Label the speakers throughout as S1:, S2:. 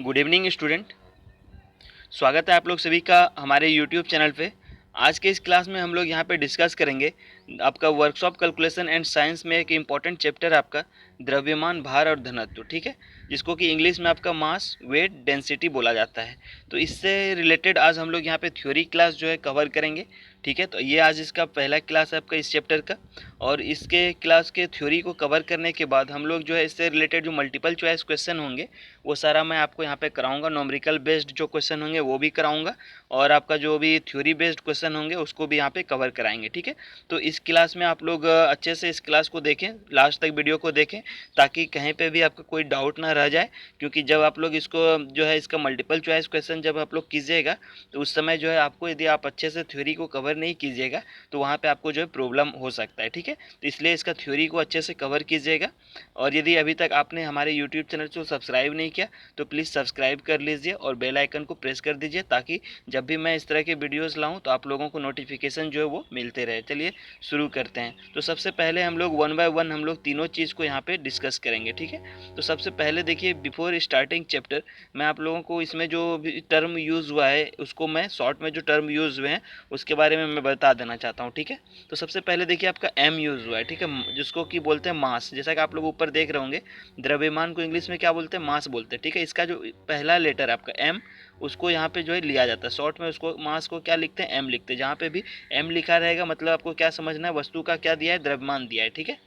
S1: Good evening student. स्वागत है आप लोग सभी का हमारे यूट्यूब चैनल पे। आज के इस क्लास में हम लोग यहाँ पे डिस्कस करेंगे आपका वर्कशॉप कैलकुलेशन एंड साइंस में एक इम्पॉर्टेंट चैप्टर आपका द्रव्यमान, भार और घनत्व, ठीक है, जिसको कि इंग्लिश में आपका मास, वेट, डेंसिटी बोला जाता है। तो इससे रिलेटेड आज हम लोग यहाँ पे थ्योरी क्लास जो है कवर करेंगे, ठीक है। तो ये आज इसका पहला क्लास है आपका इस चैप्टर का, और इसके क्लास के थ्योरी को कवर करने के बाद हम लोग जो है इससे रिलेटेड जो मल्टीपल चॉइस क्वेश्चन होंगे वो सारा मैं आपको यहाँ पे कराऊंगा। नॉमेरिकल बेस्ड जो क्वेश्चन होंगे वो भी कराऊंगा, और आपका जो भी थ्योरी बेस्ड क्वेश्चन होंगे उसको भी यहाँ पे कवर कराएंगे, ठीक है। तो इस क्लास में आप लोग अच्छे से इस क्लास को देखें, लास्ट तक वीडियो को देखें, ताकि कहीं पे भी आपका कोई डाउट ना रह जाए। क्योंकि जब आप लोग इसको जो है इसका मल्टीपल चॉइस क्वेश्चन जब आप लोग कीजिएगा तो उस समय जो है आपको, यदि आप अच्छे से थ्योरी को कवर नहीं कीजिएगा तो वहाँ पे आपको जो है प्रॉब्लम हो सकता है, ठीक है। तो इसलिए इसका थ्योरी को अच्छे से कवर कीजिएगा। और यदि अभी तक आपने हमारे यूट्यूब चैनल को सब्सक्राइब नहीं किया तो प्लीज़ सब्सक्राइब कर लीजिए और बेल आइकन को प्रेस कर दीजिए, ताकि जब भी मैं इस तरह के वीडियोस लाऊं तो आप लोगों को नोटिफिकेशन जो है वो मिलते रहे। चलिए शुरू करते हैं। तो सबसे पहले हम लोग वन बाय वन हम लोग तीनों चीज़ को यहाँ पे डिस्कस करेंगे, ठीक है। तो सबसे पहले देखिए, बिफोर स्टार्टिंग चैप्टर मैं आप लोगों को इसमें जो भी टर्म यूज़ हुआ है उसको मैं शॉर्ट में जो टर्म यूज़ हुए हैं उसके बारे में मैं बता देना चाहता हूँ, ठीक है। तो सबसे पहले देखिए आपका एम यूज़ हुआ है, ठीक है, जिसको कि बोलते हैं मास। जैसा कि आप लोग ऊपर देख रहे होंगे, द्रव्यमान को इंग्लिश में क्या बोलते हैं, मास बोलते हैं, ठीक है। इसका जो पहला लेटर आपका एम, उसको यहाँ पे जो है लिया जाता है शॉर्ट में, उसको मास को क्या लिखते हैं, एम लिखते हैं। जहाँ पे भी एम लिखा रहेगा मतलब आपको क्या समझना है, वस्तु का क्या दिया है, द्रव्यमान दिया है, ठीक है।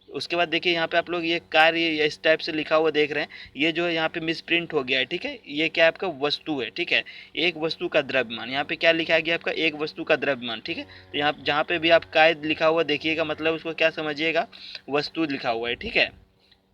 S1: उसके बाद देखिए यहाँ पे आप लोग ये कार्य इस टाइप से लिखा हुआ देख रहे हैं, ये जो है यहाँ पे मिस प्रिंट हो गया है, ठीक है। ये क्या है, आपका वस्तु है, ठीक है। एक वस्तु का द्रव्यमान, यहाँ पे क्या लिखा गया आपका, एक वस्तु का द्रव्यमान, ठीक है। तो यहाँ जहाँ पे भी आप काय लिखा हुआ देखिएगा मतलब उसको क्या समझिएगा, वस्तु लिखा हुआ है, ठीक है।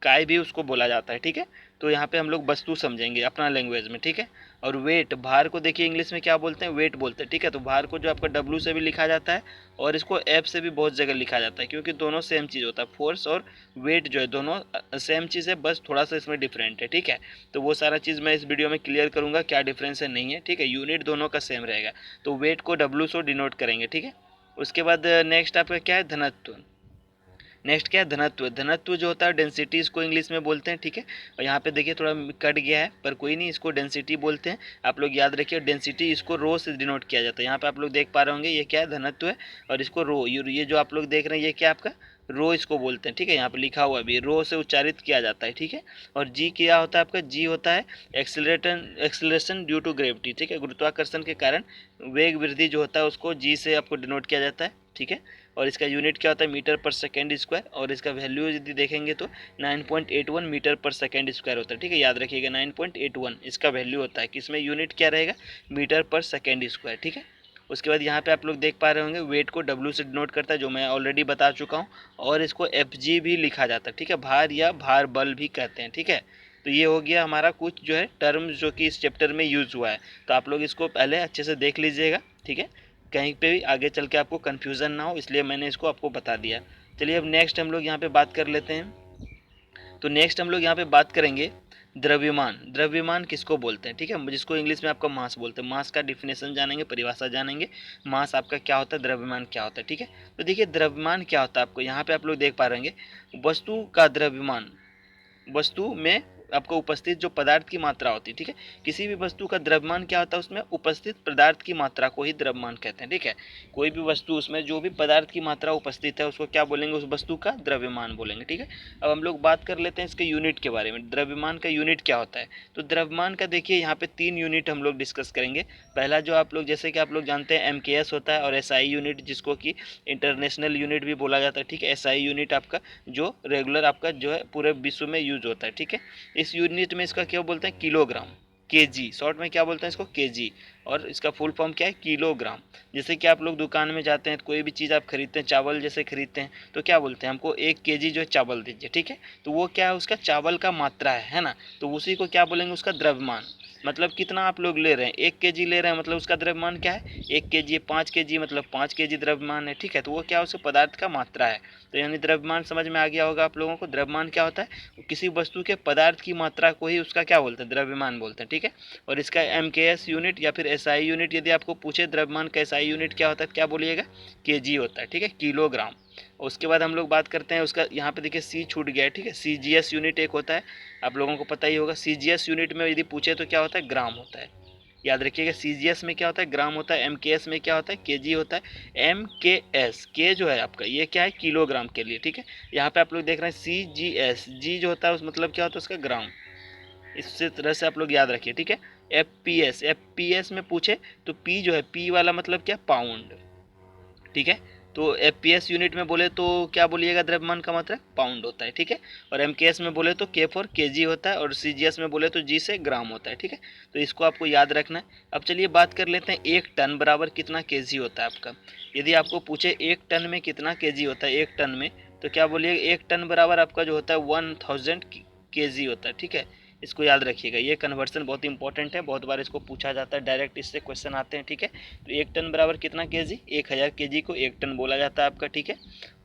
S1: काय भी उसको बोला जाता है, ठीक है। तो यहाँ पे हम लोग वस्तु समझेंगे अपना लैंग्वेज में, ठीक है। और वेट, भार को देखिए इंग्लिश में क्या बोलते हैं, वेट बोलते हैं, ठीक है। तो भार को जो आपका डब्लू से भी लिखा जाता है और इसको एफ से भी बहुत जगह लिखा जाता है, क्योंकि दोनों सेम चीज़ होता है। फोर्स और वेट जो है दोनों सेम चीज़ है, बस थोड़ा सा इसमें डिफरेंट है, ठीक है। तो वो सारा चीज़ मैं इस वीडियो में क्लियर करूँगा, क्या डिफरेंस है नहीं है, ठीक है। यूनिट दोनों का सेम रहेगा। तो वेट को डब्लू से डिनोट करेंगे, ठीक है। उसके बाद नेक्स्ट आपका क्या है, धनत्व। नेक्स्ट क्या है, धनत्व। धनत्व जो होता है डेंसिटी, इसको इंग्लिश में बोलते हैं, ठीक है। और यहाँ पे देखिए थोड़ा कट गया है पर कोई नहीं, इसको डेंसिटी बोलते हैं। आप लोग याद रखिए, डेंसिटी इसको रो से डिनोट किया जाता है। यहाँ पे आप लोग देख पा रहे होंगे ये क्या है, धनत्व है। और इसको रो, ये जो आप लोग देख रहे हैं ये क्या आपका, रो इसको बोलते हैं, ठीक है। यहाँ पे लिखा हुआ भी रो से उच्चारित किया जाता है, ठीक है। और जी क्या होता है आपका, जी होता है एक्सेलरेशन ड्यू टू ग्रेविटी, ठीक है। गुरुत्वाकर्षण के कारण वेग वृद्धि जो होता है उसको जी से आपको डिनोट किया जाता है, ठीक है। और इसका यूनिट क्या होता है, मीटर पर सेकेंड स्क्वायर। और इसका वैल्यू यदि देखेंगे तो 9.81 मीटर पर सेकेंड स्क्वायर होता है, ठीक है। याद रखिएगा 9.81 इसका वैल्यू होता है, किसमें यूनिट क्या रहेगा, मीटर पर सेकेंड स्क्वायर, ठीक है। उसके बाद यहाँ पे आप लोग देख पा रहे होंगे वेट को डब्ल्यू से डिनोट करता है, जो मैं ऑलरेडी बता चुका हूँ। और इसको एफ जी भी लिखा जाता है, ठीक है। भार या भार बल भी कहते हैं, ठीक है। तो ये हो गया हमारा कुछ जो है टर्म्स जो कि इस चैप्टर में यूज़ हुआ है। तो आप लोग इसको पहले अच्छे से देख लीजिएगा, ठीक है। कहीं पे भी आगे चल के आपको कन्फ्यूज़न ना हो, इसलिए मैंने इसको आपको बता दिया। चलिए अब नेक्स्ट हम लोग यहाँ पे बात कर लेते हैं। तो नेक्स्ट हम लोग यहाँ पे बात करेंगे द्रव्यमान। द्रव्यमान किसको बोलते हैं, ठीक है, जिसको इंग्लिश में आपका मास बोलते हैं। मास का डिफिनेशन जानेंगे, परिभाषा जानेंगे, मास आपका क्या होता है, द्रव्यमान क्या होता है, ठीक है। तो देखिए द्रव्यमान क्या होता है, आपको यहाँ पे आप लोग देख पा रहे हैं, वस्तु का द्रव्यमान, वस्तु में आपको उपस्थित जो पदार्थ की मात्रा होती है, ठीक है। किसी भी वस्तु का द्रव्यमान क्या होता है, उसमें उपस्थित पदार्थ की मात्रा को ही द्रव्यमान कहते हैं, ठीक है। कोई भी वस्तु, उसमें जो भी पदार्थ की मात्रा उपस्थित है उसको क्या बोलेंगे, उस वस्तु का द्रव्यमान बोलेंगे, ठीक है। अब हम लोग बात कर लेते हैं इसके यूनिट के बारे में, द्रव्यमान का यूनिट क्या होता है। तो द्रव्यमान का देखिए यहाँ पे 3 यूनिट हम लोग डिस्कस करेंगे। पहला जो आप लोग, जैसे कि आप लोग जानते हैं, एमकेएस होता है, और एसआई यूनिट जिसको कि इंटरनेशनल यूनिट भी बोला जाता है, ठीक है। एसआई यूनिट आपका जो रेगुलर आपका जो है पूरे विश्व में यूज होता है, ठीक है। इस यूनिट में इसका क्या बोलते हैं, किलोग्राम, केजी, शॉर्ट में क्या बोलते हैं इसको, केजी। और इसका फुल फॉर्म क्या है, किलोग्राम। जैसे कि आप लोग दुकान में जाते हैं तो कोई भी चीज़ आप खरीदते हैं, चावल जैसे खरीदते हैं तो क्या बोलते हैं, हमको 1 केजी जो है चावल दीजिए, ठीक है। तो वो क्या है, उसका चावल का मात्रा है ना। तो उसी को क्या बोलेंगे, उसका द्रव्यमान। मतलब कितना आप लोग ले रहे हैं, 1 केजी ले रहे हैं मतलब उसका द्रव्यमान क्या है, 1 केजी। 5 केजी मतलब 5 केजी द्रव्यमान है, ठीक है। तो वो क्या है, उसके पदार्थ का मात्रा है। तो यानी द्रव्यमान समझ में आ गया होगा आप लोगों को। द्रव्यमान क्या होता है, किसी वस्तु के पदार्थ की मात्रा को ही उसका क्या बोलते हैं, द्रव्यमान बोलते हैं, ठीक है। और इसका एमकेएस यूनिट या फिर एसआई यूनिट यदि आपको पूछे द्रव्यमान का एसआई यूनिट क्या होता है, क्या बोलिएगा, केजी होता है, ठीक है, किलोग्राम। उसके बाद हम लोग बात करते हैं उसका, यहाँ पे देखिए सी छूट गया है, ठीक है। CGS यूनिट एक होता है, आप लोगों को पता ही होगा। CGS यूनिट में यदि पूछे तो क्या होता है, ग्राम होता है। याद रखिएगा, CGS में क्या होता है, ग्राम होता है। MKS में क्या होता है, केजी होता है। MKS के जो है आपका, ये क्या है, किलोग्राम के लिए, ठीक है। यहाँ पे आप लोग देख रहे हैं CGS, जी जो होता है उस मतलब क्या होता है उसका, ग्राम। इस तरह से आप लोग याद रखिए, ठीक है। एफ पी एस में पूछे तो पी जो है, पी वाला मतलब क्या, पाउंड, ठीक है। तो FPS यूनिट में बोले तो क्या बोलिएगा, द्रव्यमान का मात्रा पाउंड होता है, ठीक है। और MKS में बोले तो K फॉर केजी होता है, और CGS में बोले तो जी से ग्राम होता है, ठीक है। तो इसको आपको याद रखना है। अब चलिए बात कर लेते हैं, एक टन बराबर कितना केजी होता है आपका। यदि आपको पूछे एक टन में कितना केजी होता है, एक टन में, तो क्या बोलिएगा, एक टन बराबर आपका जो होता है 1000 केजी होता है, ठीक है। इसको याद रखिएगा, ये कन्वर्सन बहुत इंपॉर्टेंट है, बहुत बार इसको पूछा जाता है, डायरेक्ट इससे क्वेश्चन आते हैं, ठीक है। तो एक टन बराबर कितना केजी, 1000 केजी को एक टन बोला जाता है आपका, ठीक है।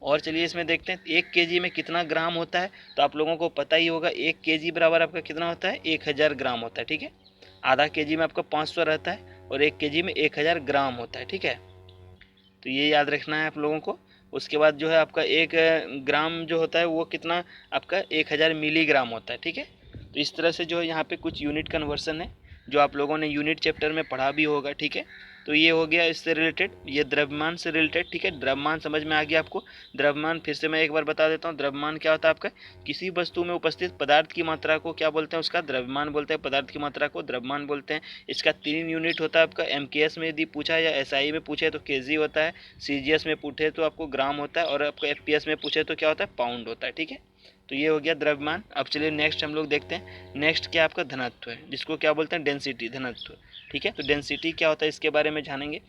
S1: और चलिए इसमें देखते हैं एक केजी में कितना ग्राम होता है, तो आप लोगों को पता ही होगा, एक केजी बराबर आपका कितना होता है, 1000 ग्राम होता है, ठीक है। आधा केजी में आपका 500 रहता है, और एक केजी में 1000 ग्राम होता है, ठीक है। तो ये याद रखना है आप लोगों को। उसके बाद जो है आपका एक ग्राम जो होता है वो कितना, आपका 1000 मिलीग्राम होता है, ठीक है। तो इस तरह से जो है यहाँ पे कुछ यूनिट कन्वर्सन है, जो आप लोगों ने यूनिट चैप्टर में पढ़ा भी होगा, ठीक है। तो ये हो गया इससे रिलेटेड, ये द्रव्यमान से रिलेटेड, ठीक है। द्रव्यमान समझ में आ गया आपको। द्रव्यमान फिर से मैं एक बार बता देता हूँ, द्रव्यमान क्या होता है आपका, किसी वस्तु में उपस्थित पदार्थ की मात्रा को क्या बोलते हैं, उसका द्रव्यमान बोलते हैं, पदार्थ की मात्रा को द्रव्यमान बोलते हैं। इसका 3 यूनिट होता है आपका, MKS में यदि पूछा या SI में पूछे तो केजी होता है, CGS में पूछे तो आपको ग्राम होता है, और आपको FPS में पूछे तो क्या होता है, पाउंड होता है, ठीक है। तो ये हो गया द्रव्यमान। अब चलिए नेक्स्ट हम लोग देखते हैं, नेक्स्ट क्या आपका धनत्व है, जिसको क्या बोलते हैं, डेंसिटी, धनत्व, ठीक है। तो डेंसिटी क्या होता है इसके बारे में जानेंगे।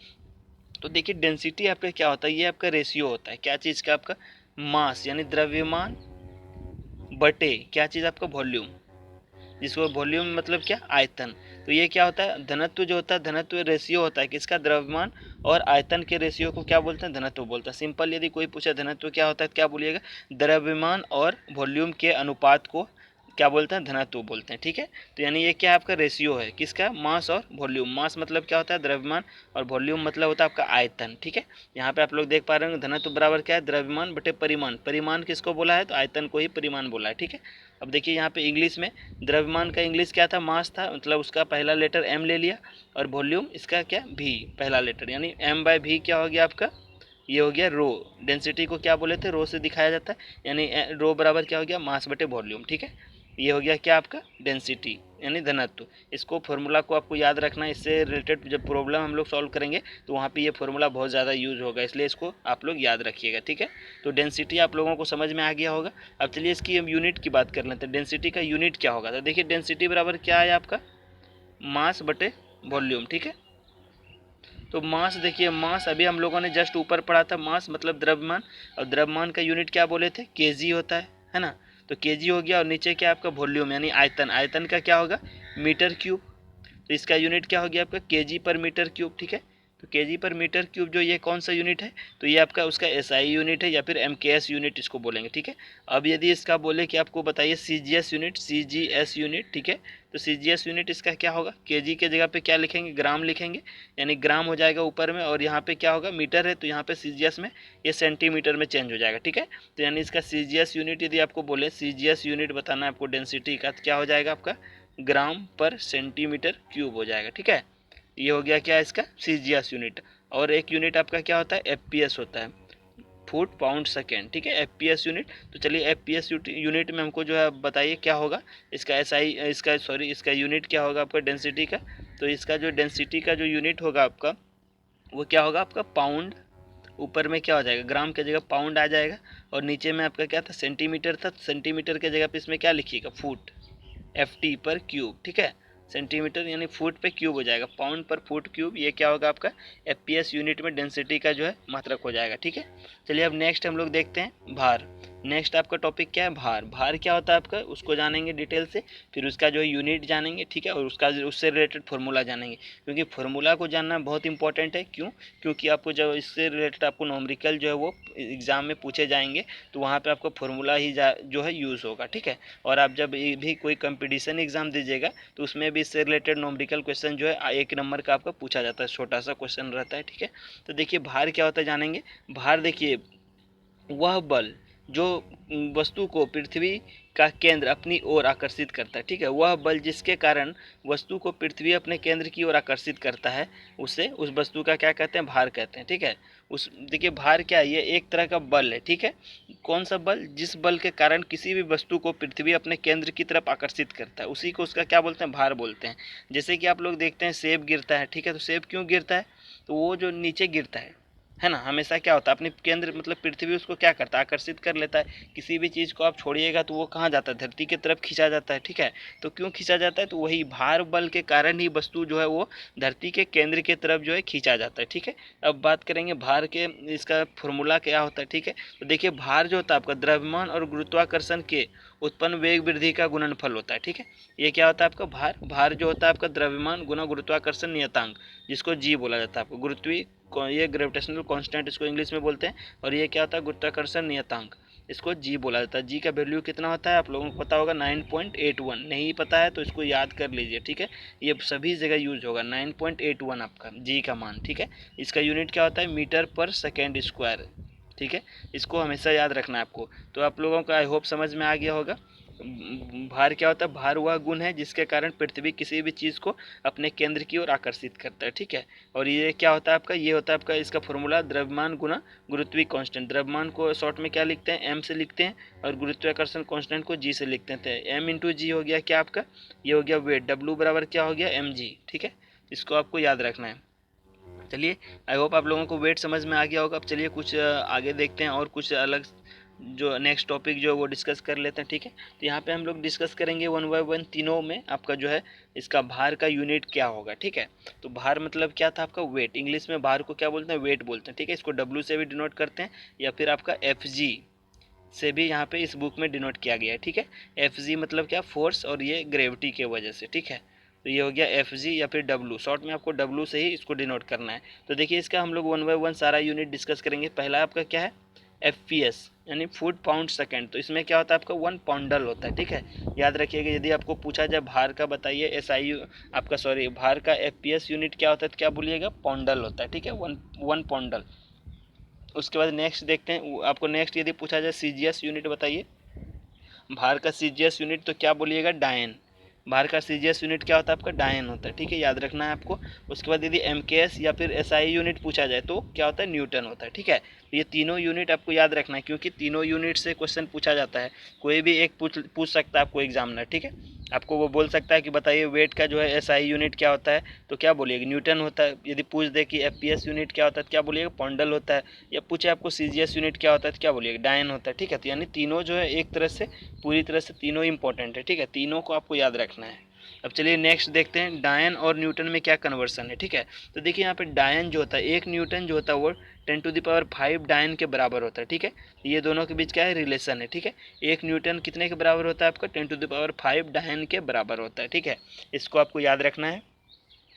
S1: तो देखिए डेंसिटी आपका क्या होता है, ये आपका रेशियो होता है, क्या चीज़ का, आपका मास यानी द्रव्यमान बटे क्या चीज़, आपका वॉल्यूम, जिसको वॉल्यूम मतलब क्या, आयतन। तो ये क्या होता है, धनत्व जो होता है, धनत्व रेशियो होता है किसका, द्रव्यमान और आयतन के रेशियो को क्या बोलते हैं, धनत्व बोलते हैं। सिंपल यदि कोई पूछे धनत्व क्या होता है, क्या बोलिएगा, द्रव्यमान और वॉल्यूम के अनुपात को क्या बोलते हैं, धनत्व बोलते हैं, ठीक है। तो यानी ये क्या आपका रेशियो है किसका, मास और वॉल्यूम। मास मतलब क्या होता है, द्रव्यमान, और वॉल्यूम मतलब होता है आपका आयतन, ठीक है। यहाँ पे आप लोग देख पा रहे हैं, धनत्व बराबर क्या है, द्रव्यमान बटे परिमाण। परिमाण किसको बोला है, तो आयतन को ही परिमाण बोला है, ठीक है। अब देखिए यहाँ पे इंग्लिश में द्रव्यमान का इंग्लिश क्या था, मास था, मतलब उसका पहला लेटर M ले लिया, और वॉल्यूम इसका क्या, V पहला लेटर, यानी M/V क्या हो गया आपका, ये हो गया रो। डेंसिटी को क्या बोले थे, रो से दिखाया जाता है, यानी रो बराबर क्या हो गया, मास बटे वॉल्यूम, ठीक है। ये हो गया क्या आपका, डेंसिटी यानी घनत्व। इसको फॉर्मूला को आपको याद रखना है, इससे रिलेटेड जब प्रॉब्लम हम लोग सॉल्व करेंगे तो वहाँ पे ये फॉर्मूला बहुत ज़्यादा यूज होगा, इसलिए इसको आप लोग याद रखिएगा, ठीक है। तो डेंसिटी आप लोगों को समझ में आ गया होगा। अब चलिए इसकी हम यूनिट की बात कर लेते हैं, डेंसिटी का यूनिट क्या होगा। तो देखिए डेंसिटी बराबर क्या है आपका, मास बटे वॉल्यूम, ठीक है। तो मास देखिए, मास अभी हम लोगों ने जस्ट ऊपर पढ़ा था, मास मतलब द्रव्यमान, और द्रव्यमान का यूनिट क्या बोले थे, केजी होता है ना। तो केजी हो गया, और नीचे क्या आपका वॉल्यूम यानी आयतन, आयतन का क्या होगा, मीटर क्यूब। तो इसका यूनिट क्या हो गया आपका, केजी पर मीटर क्यूब, ठीक है। तो केजी पर मीटर क्यूब जो ये कौन सा यूनिट है, तो ये आपका उसका एसआई यूनिट है, या फिर MKS यूनिट इसको बोलेंगे, ठीक है। अब यदि इसका बोले कि आपको बताइए CGS यूनिट, CGS यूनिट, ठीक है। तो CGS यूनिट इसका क्या होगा, केजी के जगह पे क्या लिखेंगे, ग्राम लिखेंगे, यानी ग्राम हो जाएगा ऊपर में, और यहाँ पे क्या होगा, मीटर है, तो यहाँ पे CGS में ये सेंटीमीटर में चेंज हो जाएगा, ठीक है। तो यानी इसका CGS यूनिट यदि आपको बोले, CGS यूनिट बताना है आपको डेंसिटी का, तो क्या हो जाएगा आपका, ग्राम पर सेंटीमीटर क्यूब हो जाएगा, ठीक है। ये हो गया क्या इसका, CGS यूनिट। और एक यूनिट आपका क्या होता है, FPS होता है, फुट पाउंड सेकेंड, ठीक है, FPS यूनिट। तो चलिए FPS यूनिट में हमको जो है बताइए क्या होगा, इसका इसका यूनिट क्या होगा आपका डेंसिटी का। तो इसका जो डेंसिटी का जो यूनिट होगा आपका, वो क्या होगा आपका, पाउंड। ऊपर में क्या हो जाएगा, ग्राम की जगह पाउंड आ जाएगा, और नीचे में आपका क्या था, सेंटीमीटर था, सेंटीमीटर के जगह पे इसमें क्या लिखिएगा, फुट, FT पर क्यूब, ठीक है। सेंटीमीटर यानी फुट पे क्यूब हो जाएगा, पाउंड पर फुट क्यूब, ये क्या होगा आपका FPS यूनिट में डेंसिटी का जो है मात्रक हो जाएगा, ठीक है। चलिए अब नेक्स्ट हम लोग देखते हैं भार। नेक्स्ट आपका टॉपिक क्या है, भार। भार क्या होता है आपका, उसको जानेंगे डिटेल से, फिर उसका जो है यूनिट जानेंगे, ठीक है, और उसका उससे रिलेटेड फार्मूला जानेंगे, क्योंकि फार्मूला को जानना बहुत इंपॉर्टेंट है। क्यों, क्योंकि आपको जब इससे रिलेटेड आपको नॉमरिकल जो है वो एग्ज़ाम में पूछे जाएंगे, तो वहाँ पे आपको फार्मूला ही जो है यूज़ होगा, ठीक है। और आप जब भी कोई कंपटीशन एग्ज़ाम दीजिएगा तो उसमें भी इससे रिलेटेड नॉमरिकल क्वेश्चन जो है 1 नंबर का आपका पूछा जाता है, छोटा सा क्वेश्चन रहता है, ठीक है। तो देखिए भार क्या होता है जानेंगे। भार देखिए, वह बल जो वस्तु को पृथ्वी का केंद्र अपनी ओर आकर्षित करता है, ठीक है, वह बल जिसके कारण वस्तु को पृथ्वी अपने केंद्र की ओर आकर्षित करता है, उसे उस वस्तु का क्या कहते हैं, भार कहते हैं, ठीक है। उस देखिए भार क्या है, ये एक तरह का बल है, ठीक है। कौन सा बल, जिस बल के कारण किसी भी वस्तु को पृथ्वी अपने केंद्र की तरफ आकर्षित करता है, उसी को उसका क्या बोलते हैं, भार बोलते हैं। जैसे कि आप लोग देखते हैं सेब गिरता है, ठीक है, तो सेब क्यों गिरता है, तो वो जो नीचे गिरता है ना, हमेशा क्या होता है, अपने केंद्र मतलब पृथ्वी उसको क्या करता है, आकर्षित कर लेता है। किसी भी चीज़ को आप छोड़िएगा तो वो कहाँ जाता है, धरती की तरफ खींचा जाता है, ठीक है। तो क्यों खींचा जाता है, तो वही भार बल के कारण ही वस्तु जो है वो धरती के केंद्र की तरफ जो है खींचा जाता है, ठीक है। अब बात करेंगे भार के, इसका फॉर्मूला क्या होता है, ठीक है। तो देखिए भार जो होता है आपका द्रव्यमान और गुरुत्वाकर्षण के उत्पन्न वेग वृद्धि का गुणनफल होता है, ठीक है। ये क्या होता है आपका भार, भार जो होता है आपका द्रव्यमान गुना गुरुत्वाकर्षण नियतांक, जिसको जी बोला जाता है आपको, गुरुत्वीय ये ग्रेविटेशनल कांस्टेंट इसको इंग्लिश में बोलते हैं, और ये क्या होता है, गुरुत्वाकर्षण नियतांक, इसको जी बोला जाता है। जी का वैल्यू कितना होता है आप लोगों को पता होगा, 9.81। नहीं पता है तो इसको याद कर लीजिए, ठीक है। ये सभी जगह यूज होगा, 9.81 आपका जी का मान, ठीक है। इसका यूनिट क्या होता है, मीटर पर सेकेंड स्क्वायर, ठीक है। इसको हमेशा याद रखना है आपको। तो आप लोगों का आई होप समझ में आ गया होगा। भार क्या होता है, भार वह गुण है जिसके कारण पृथ्वी किसी भी चीज़ को अपने केंद्र की ओर आकर्षित करता है, ठीक है। और ये क्या होता है आपका, ये होता है आपका इसका फॉर्मूला द्रव्यमान गुना गुरुत्वीय कांस्टेंट। द्रव्यमान को शॉर्ट में क्या लिखते हैं, एम से लिखते हैं, और गुरुत्वाकर्षण कांस्टेंट को जी से लिखते हैं। एम इंटू जी हो गया क्या आपका, ये हो गया वेट, डब्ल्यू बराबर क्या हो गया, एम जी, ठीक है। इसको आपको याद रखना है। चलिए आई होप आप लोगों को वेट समझ में आ गया होगा। अब चलिए कुछ आगे देखते हैं और कुछ अलग जो नेक्स्ट टॉपिक जो वो डिस्कस कर लेते हैं, ठीक है। तो यहाँ पे हम लोग डिस्कस करेंगे वन बाय वन, तीनों में आपका जो है इसका भार का यूनिट क्या होगा, ठीक है। तो भार मतलब क्या था आपका, वेट। इंग्लिश में भार को क्या बोलते हैं, वेट बोलते हैं, ठीक है। इसको डब्ल्यू से भी डिनोट करते हैं, या फिर आपका एफ जी से भी यहाँ पे इस बुक में डिनोट किया गया है, ठीक है। एफ जी मतलब क्या, फोर्स, और ये ग्रेविटी के वजह से, ठीक है। तो ये हो गया एफ जी या फिर डब्लू, शॉर्ट में आपको डब्लू से ही इसको डिनोट करना है। तो देखिए इसका हम लोग वन बाय वन सारा यूनिट डिस्कस करेंगे। पहला आपका क्या है, एफ पी एस यानी फुट पाउंड सेकेंड। तो इसमें क्या होता है आपका, वन पाउंडल होता है, ठीक है। याद रखिएगा, यदि आपको पूछा जाए भार का बताइए, एस आई यू आपका सॉरी भार का एफ पी एस यूनिट क्या होता है, तो क्या बोलिएगा, पाउंडल होता है, ठीक है, वन वन पाउंडल। उसके बाद नेक्स्ट देखते हैं, आपको नेक्स्ट यदि पूछा जाए सी जी एस यूनिट बताइए, भार का सी जी एस यूनिट, तो क्या बोलिएगा, डायन। भार का सी जी एस यूनिट क्या होता है आपका, डायन होता है, ठीक है, याद रखना है आपको। उसके बाद यदि एम के एस या फिर एस आई यूनिट पूछा जाए तो क्या होता है, न्यूटन होता है, ठीक है। तो ये तीनों यूनिट आपको याद रखना है, क्योंकि तीनों यूनिट से क्वेश्चन पूछा जाता है। कोई भी एक पूछ सकता है आपको एग्जामिनर, ठीक है। आपको वो बोल सकता है कि बताइए वेट का जो है एस आई यूनिट क्या होता है, तो क्या बोलिएगा, न्यूटन होता है। यदि पूछ दे कि एफ पी एस यूनिट क्या होता है, तो क्या बोलिएगा, पॉन्डल होता है। या पूछे आपको सी जी एस यूनिट क्या होता है, तो क्या बोलिएगा, डायन होता है, ठीक है। तो यानी तीनों जो है एक तरह से, पूरी तरह से तीनों इंपॉर्टेंट है, ठीक है। तीनों को आपको याद रखना है। अब चलिए नेक्स्ट देखते हैं डायन और न्यूटन में क्या कन्वर्सन है, ठीक है। तो देखिए यहाँ पे डायन जो होता है, एक न्यूटन जो होता है वो 10⁵ डायन के बराबर होता है, ठीक है। ये दोनों के बीच क्या है, रिलेशन है, ठीक है। एक न्यूटन कितने के बराबर होता है आपका, 10⁵ डायन के बराबर होता है, ठीक है। इसको आपको याद रखना है।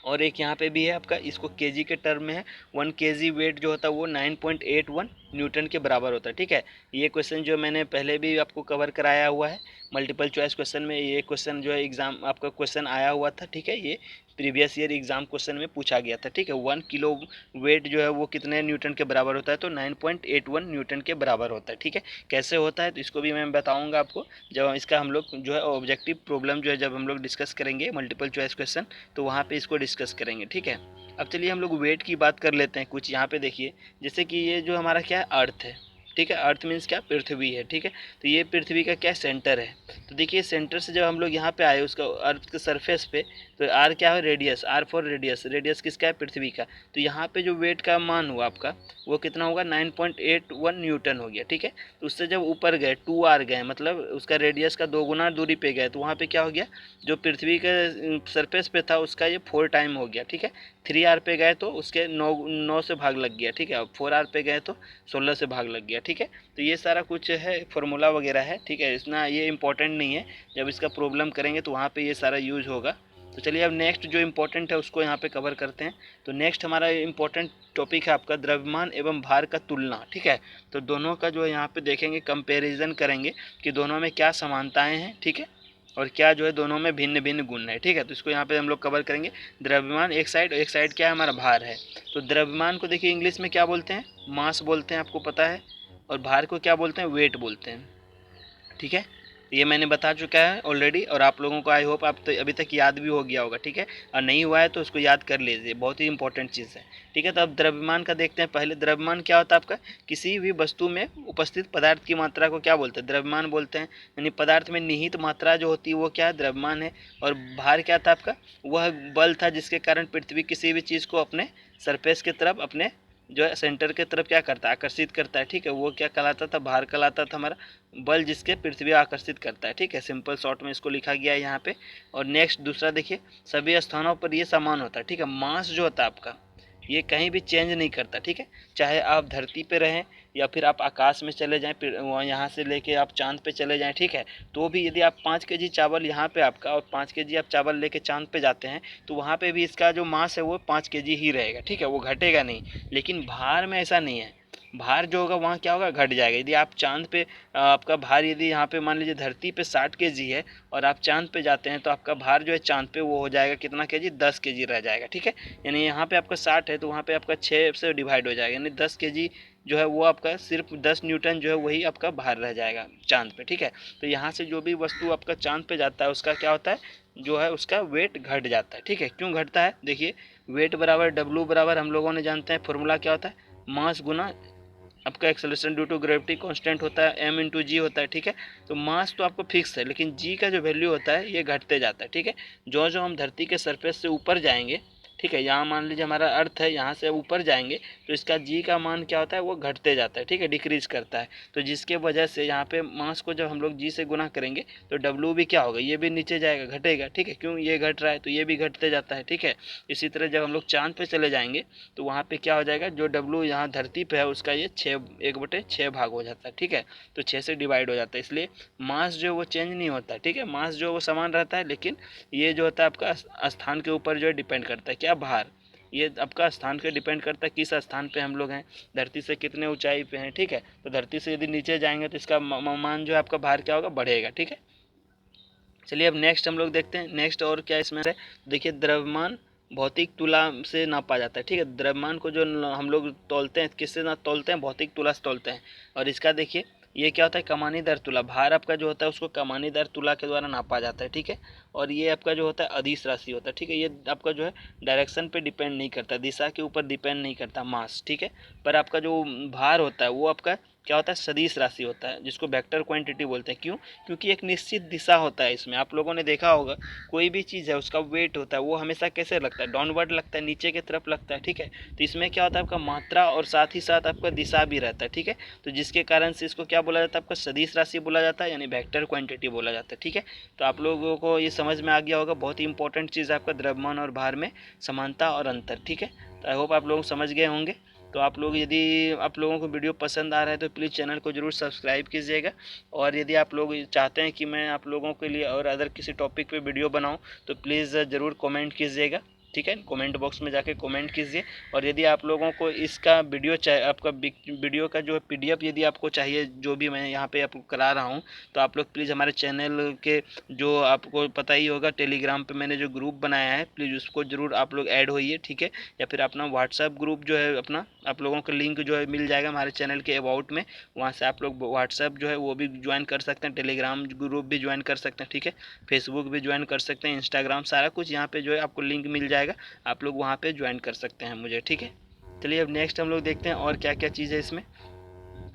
S1: और एक यहाँ पे भी है आपका, इसको केजी के टर्म में है, 1 kg वेट जो होता है वो 9.81 न्यूटन के बराबर होता है, ठीक है। ये क्वेश्चन जो मैंने पहले भी आपको कवर कराया हुआ है, मल्टीपल चॉइस क्वेश्चन में ये क्वेश्चन जो है एग्जाम आपका क्वेश्चन आया हुआ था, ठीक है। ये प्रीवियस ईयर एग्जाम क्वेश्चन में पूछा गया था, ठीक है। 1 किलो वेट जो है वो कितने न्यूटन के बराबर होता है, तो 9.81 न्यूटन के बराबर होता है, ठीक है। कैसे होता है तो इसको भी मैं बताऊंगा आपको, जब इसका हम लोग जो है ऑब्जेक्टिव प्रॉब्लम जो है जब हम लोग डिस्कस करेंगे मल्टीपल चॉइस क्वेश्चन, तो वहाँ पे इसको डिस्कस करेंगे, ठीक है। अब चलिए हम लोग वेट की बात कर लेते हैं कुछ। यहाँ पे देखिए जैसे कि ये जो हमारा क्या है, अर्थ है, ठीक है। अर्थ मीन्स क्या, पृथ्वी है, ठीक है। तो ये पृथ्वी का क्या सेंटर है। तो देखिए सेंटर से जब हम लोग यहाँ पे आए उसका अर्थ के सरफेस पे, तो आर क्या है, radius, R for radius, radius किसका है, पृथ्वी का। तो यहाँ पे जो वेट का मान हुआ आपका वो कितना होगा, 9.81 न्यूटन हो गया, ठीक है। तो उससे जब ऊपर गए 2 आर गए, मतलब उसका रेडियस का 2 गुना दूरी पे गए, तो वहाँ पे क्या हो गया, जो पृथ्वी के सरफेस पे था उसका ये 4 टाइम हो गया, ठीक है। 3 आर पे गए तो उसके 9 से भाग लग गया, ठीक है। अब 4 आर पे गए तो 16 से भाग लग गया, ठीक है। तो ये सारा कुछ है, फार्मूला वगैरह है, ठीक है। इतना ये इंपॉर्टेंट नहीं है, जब इसका प्रॉब्लम करेंगे तो वहाँ पे ये सारा यूज होगा। तो चलिए अब नेक्स्ट जो इम्पोर्टेंट है उसको यहाँ पे कवर करते हैं। तो नेक्स्ट हमारा इम्पोर्टेंट टॉपिक है आपका द्रव्यमान एवं भार का तुलना, ठीक है। तो दोनों का जो है यहाँ पे देखेंगे, कंपैरिजन करेंगे कि दोनों में क्या समानताएं हैं, ठीक है, और क्या जो है दोनों में भिन्न भिन्न गुण है, ठीक है। तो इसको यहाँ पे हम लोग कवर करेंगे। द्रव्यमान एक साइड, एक साइड क्या है हमारा, भार है। तो द्रव्यमान को देखिए इंग्लिश में क्या बोलते हैं, मास बोलते हैं, आपको पता है। और भार को क्या बोलते हैं, वेट बोलते हैं। ठीक है, ये मैंने बता चुका है ऑलरेडी, और आप लोगों को आई होप आप तो अभी तक याद भी हो गया होगा। ठीक है, और नहीं हुआ है तो उसको याद कर लीजिए, बहुत ही इंपॉर्टेंट चीज़ है। ठीक है, तो अब द्रव्यमान का देखते हैं। पहले द्रव्यमान क्या होता है आपका, किसी भी वस्तु में उपस्थित पदार्थ की मात्रा को क्या बोलते हैं, द्रव्यमान बोलते हैं। यानी पदार्थ में निहित मात्रा जो होती है वो क्या है, द्रव्यमान है। और भार क्या था आपका, वह बल था जिसके कारण पृथ्वी किसी भी चीज़ को अपने सरफेस की तरफ, अपने जो है सेंटर की तरफ क्या करता है, आकर्षित करता है। ठीक है, वो क्या कहलाता था, भार कहलाता था हमारा, बल जिसके पृथ्वी आकर्षित करता है। ठीक है, सिंपल शॉर्ट में इसको लिखा गया है यहाँ पे। और नेक्स्ट दूसरा देखिए, सभी स्थानों पर ये समान होता है। ठीक है, मास जो होता है आपका, ये कहीं भी चेंज नहीं करता। ठीक है, चाहे आप धरती पे रहें या फिर आप आकाश में चले जाएं, फिर वहाँ यहाँ से लेके आप चांद पे चले जाएं, ठीक है, तो भी यदि आप 5 kg चावल यहाँ पे आपका, और 5 kg आप चावल लेके चांद पे जाते हैं, तो वहाँ पे भी इसका जो मास है वो 5 kg ही रहेगा। ठीक है, वो घटेगा नहीं। लेकिन भार में ऐसा नहीं है, भार जो होगा वहाँ क्या होगा, घट जाएगा। यदि आप चांद पे आपका भार, यदि यहाँ पे मान लीजिए धरती पे 60 kg है और आप चांद पे जाते हैं, तो आपका भार जो है चांद पे वो हो जाएगा कितना kg, 10 kg रह जाएगा। ठीक है, यानी यहाँ पे आपका 60 है तो वहाँ पे आपका 6 से डिवाइड हो जाएगा, यानी 10 kg जो है वो आपका सिर्फ 10 न्यूटन जो है वही आपका भार रह जाएगा चांद पे। ठीक है, तो यहाँ से जो भी वस्तु आपका चांद पे जाता है उसका क्या होता है, जो है उसका वेट घट जाता है। ठीक है, क्यों घटता है, देखिए, वेट बराबर डब्लू बराबर हम लोगों ने जानते हैं फॉर्मूला क्या होता है, मास गुना आपका acceleration due to gravity constant होता है, एम इंटू जी होता है। ठीक है, तो मास तो आपको फिक्स है, लेकिन जी का जो वैल्यू होता है ये घटते जाता है। ठीक है, जो जो हम धरती के सरफेस से ऊपर जाएंगे, ठीक है, यहाँ मान लीजिए हमारा अर्थ है, यहाँ से ऊपर जाएंगे तो इसका जी का मान क्या होता है, वो घटते जाता है। ठीक है, डिक्रीज करता है। तो जिसके वजह से यहाँ पे मास को जब हम लोग जी से गुना करेंगे तो डब्ल्यू भी क्या होगा, ये भी नीचे जाएगा, घटेगा। ठीक है, क्यों, ये घट रहा है तो ये भी घटते जाता है। ठीक है, इसी तरह जब हम लोग चांद पे चले जाएंगे तो वहाँ पे क्या हो जाएगा, जो डब्ल्यू यहाँ धरती पे है उसका ये 1/6 भाग हो जाता है। ठीक है, तो 6 से डिवाइड हो जाता है, इसलिए मास जो वो चेंज नहीं होता है। ठीक है, मास जो वो समान रहता है, लेकिन ये जो होता है आपका स्थान के ऊपर जो है डिपेंड करता है, क्या, भार। ये आपका स्थान पे डिपेंड करता है किस स्थान पे हम लोग हैं, धरती से कितने ऊंचाई पे हैं। ठीक है, तो धरती से यदि नीचे जाएंगे तो इसका मान जो है आपका भार क्या होगा, बढ़ेगा। ठीक है, चलिए अब नेक्स्ट हम लोग देखते हैं, नेक्स्ट और क्या इसमें है। देखिए, द्रव्यमान भौतिक तुला से नापा जाता है। ठीक है, द्रव्यमान को जो हम लोग तौलते हैं, किससे ना तौलते हैं, भौतिक तुला से तौलते हैं। और इसका देखिए, ये क्या होता है, कमानी दर तुला, भार आपका जो होता है उसको कमानी दर तुला के द्वारा नापा जाता है। ठीक है, और ये आपका जो होता है अदिश राशि होता है। ठीक है, ये आपका जो है डायरेक्शन पे डिपेंड नहीं करता, दिशा के ऊपर डिपेंड नहीं करता मास। ठीक है, पर आपका जो भार होता है वो आपका क्या होता है, सदिश राशि होता है, जिसको वेक्टर क्वांटिटी बोलते हैं। क्यों, क्योंकि एक निश्चित दिशा होता है इसमें। आप लोगों ने देखा होगा, कोई भी चीज़ है उसका वेट होता है वो हमेशा कैसे लगता है, डाउनवर्ड लगता है, नीचे की तरफ लगता है। ठीक है, तो इसमें क्या होता है, आपका मात्रा और साथ ही साथ आपका दिशा भी रहता है। ठीक है, तो जिसके कारण से इसको क्या बोला जाता है, आपका सदिश राशि बोला जाता है, यानी वेक्टर क्वांटिटी बोला जाता है। ठीक है, तो आप लोगों को ये समझ में आ गया होगा, बहुत ही इंपॉर्टेंट चीज़ है आपका द्रव्यमान और भार में समानता और अंतर। ठीक है, तो आई होप आप लोग समझ गए होंगे। तो आप लोग, यदि आप लोगों को वीडियो पसंद आ रहा है तो प्लीज़ चैनल को ज़रूर सब्सक्राइब कीजिएगा। और यदि आप लोग चाहते हैं कि मैं आप लोगों के लिए और अदर किसी टॉपिक पे वीडियो बनाऊं तो प्लीज़ ज़रूर कमेंट कीजिएगा। ठीक है, कमेंट बॉक्स में जाके कमेंट कीजिए। और यदि आप लोगों को इसका वीडियो चाहिए, आपका वीडियो का जो है पीडीएफ यदि आपको चाहिए, जो भी मैं यहाँ पे आपको करा रहा हूँ, तो आप लोग प्लीज़ हमारे चैनल के, जो आपको पता ही होगा, टेलीग्राम पे मैंने जो ग्रुप बनाया है, प्लीज़ उसको ज़रूर आप लोग ऐड होइए। ठीक है, या फिर अपना व्हाट्सएप ग्रुप जो है अपना, आप लोगों को लिंक जो है मिल जाएगा हमारे चैनल के अबाउट में, वहाँ से आप लोग व्हाट्सएप जो है वो भी ज्वाइन कर सकते हैं, टेलीग्राम ग्रुप भी ज्वाइन कर सकते हैं। ठीक है, फेसबुक भी ज्वाइन कर सकते हैं, इंस्टाग्राम, सारा कुछ यहाँ पे जो है आपको लिंक मिल जाएगा, आप लोग वहाँ पे ज्वाइन कर सकते हैं मुझे। ठीक है, चलिए अब नेक्स्ट हम लोग देखते हैं और क्या क्या चीज़ है इसमें।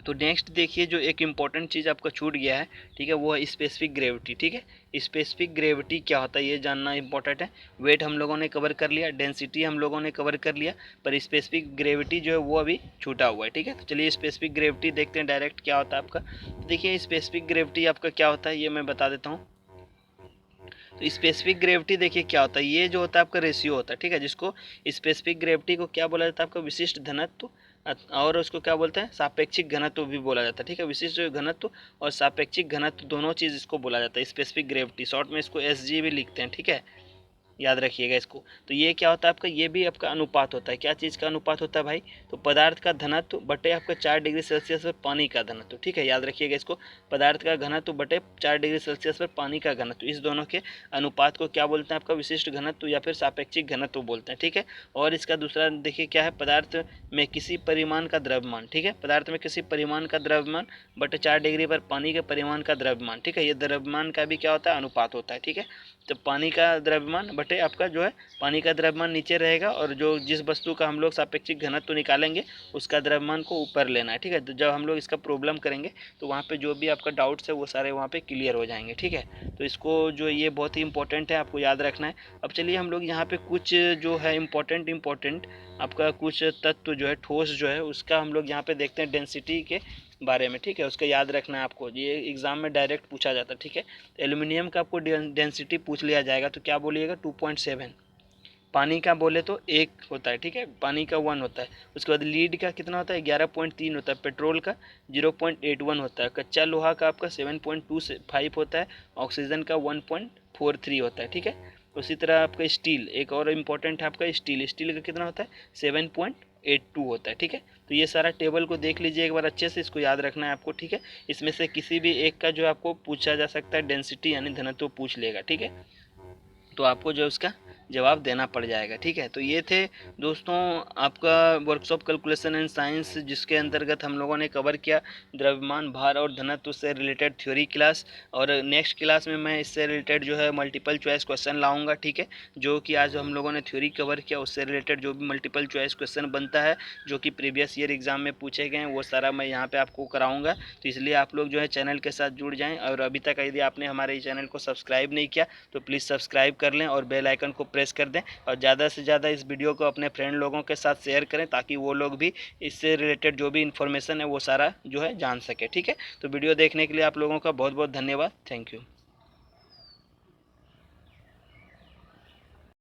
S1: तो नेक्स्ट देखिए, जो एक इम्पॉर्टेंट चीज़ आपका छूट गया है, ठीक है, वो है स्पेसिफिक ग्रेविटी। ठीक है, स्पेसिफिक ग्रेविटी क्या होता है ये जानना इंपॉर्टेंट है। वेट हम लोगों ने कवर कर लिया, डेंसिटी हम लोगों ने कवर कर लिया, पर स्पेसिफिक ग्रेविटी जो है वो अभी छूटा हुआ है। ठीक है, तो चलिए स्पेसिफिक ग्रेविटी देखते हैं डायरेक्ट क्या होता है आपका। तो देखिए, स्पेसिफिक ग्रेविटी आपका क्या होता है ये मैं बता देता हूँ। तो स्पेसिफिक ग्रेविटी देखिए क्या होता है, ये जो होता है आपका रेशियो होता है। ठीक है, जिसको स्पेसिफिक ग्रेविटी को क्या बोला जाता है, आपका विशिष्ट घनत्व, और उसको क्या बोलते हैं, सापेक्षिक घनत्व भी बोला जाता है। ठीक है, विशिष्ट घनत्व और सापेक्षिक घनत्व दोनों चीज़ इसको बोला जाता है स्पेसिफिक ग्रेविटी, शॉर्ट में इसको एस जी भी लिखते हैं। ठीक है, याद रखिएगा इसको। तो ये क्या होता है आपका, ये भी आपका अनुपात होता है। क्या चीज़ का अनुपात होता है भाई, तो पदार्थ का घनत्व बटे आपका 4 डिग्री सेल्सियस पर पानी का घनत्व, ठीक है, याद रखिएगा इसको। पदार्थ का घनत्व बटे 4 डिग्री सेल्सियस पर पानी का घनत्व, इस दोनों के अनुपात को क्या बोलते हैं, आपका विशिष्ट घनत्व या फिर सापेक्षिक घनत्व बोलते हैं, ठीक है। और इसका दूसरा देखिए क्या है, पदार्थ में किसी परिमाण का द्रव्यमान, ठीक है, पदार्थ में किसी परिमाण का द्रव्यमान बटे 4 डिग्री पर पानी के परिमाण का द्रव्यमान, ठीक है। ये द्रव्यमान का भी क्या होता है, अनुपात होता है, ठीक है। तो पानी का द्रव्यमान बटे आपका जो है, पानी का द्रव्यमान नीचे रहेगा और जो जिस वस्तु का हम लोग सापेक्षिक घनत्व निकालेंगे उसका द्रव्यमान को ऊपर लेना है, ठीक है। तो जब हम लोग इसका प्रॉब्लम करेंगे तो वहाँ पे जो भी आपका डाउट्स है वो सारे वहाँ पे क्लियर हो जाएंगे, ठीक है। तो इसको जो ये बहुत ही इंपॉर्टेंट है, आपको याद रखना है। अब चलिए हम लोग यहाँ पे कुछ जो है इम्पोर्टेंट आपका कुछ तत्व जो है, ठोस जो है, उसका हम लोग यहाँ पे देखते हैं डेंसिटी के बारे में, ठीक है। उसका याद रखना है आपको, ये एग्जाम में डायरेक्ट पूछा जाता है, ठीक है। तो एल्यूमिनियम का आपको डेंसिटी पूछ लिया जाएगा तो क्या बोलिएगा, 2.7। पानी का बोले तो 1 होता है, ठीक है, पानी का 1 होता है। उसके बाद लीड का कितना होता है, 11.3 होता है। पेट्रोल का 0.81 होता है। कच्चा लोहा का आपका 7.25 होता है। ऑक्सीजन का 1.43 होता है, ठीक है। उसी तरह आपका स्टील, एक और इम्पोर्टेंट है आपका स्टील, स्टील का कितना होता है, 7.82 होता है, ठीक है। तो ये सारा टेबल को देख लीजिए एक बार अच्छे से, इसको याद रखना है आपको, ठीक है। इसमें से किसी भी एक का जो आपको पूछा जा सकता है, डेंसिटी यानी घनत्व पूछ लेगा, ठीक है। तो आपको जो है उसका जवाब देना पड़ जाएगा, ठीक है। तो ये थे दोस्तों आपका वर्कशॉप कैलकुलेशन एंड साइंस, जिसके अंतर्गत हम लोगों ने कवर किया द्रव्यमान, भार और घनत्व से रिलेटेड थ्योरी क्लास। और नेक्स्ट क्लास में मैं इससे रिलेटेड जो है मल्टीपल चॉइस क्वेश्चन लाऊंगा, ठीक है। जो कि आज हम लोगों ने थ्योरी कवर किया उससे रिलेटेड जो भी मल्टीपल चॉइस क्वेश्चन बनता है जो कि प्रीवियस ईयर एग्जाम में पूछे गए हैं, वो सारा मैं यहाँ पे आपको कराऊंगा। तो इसलिए आप लोग जो है चैनल के साथ जुड़ जाएँ। और अभी तक यदि आपने हमारे चैनल को सब्सक्राइब नहीं किया तो प्लीज़ सब्सक्राइब कर लें और बेल आइकन को प्रेस कर दें। और ज़्यादा से ज़्यादा इस वीडियो को अपने फ्रेंड लोगों के साथ शेयर करें ताकि वो लोग भी इससे रिलेटेड जो भी इन्फॉर्मेशन है वो सारा जो है जान सके, ठीक है। तो वीडियो देखने के लिए आप लोगों का बहुत बहुत धन्यवाद। Thank you.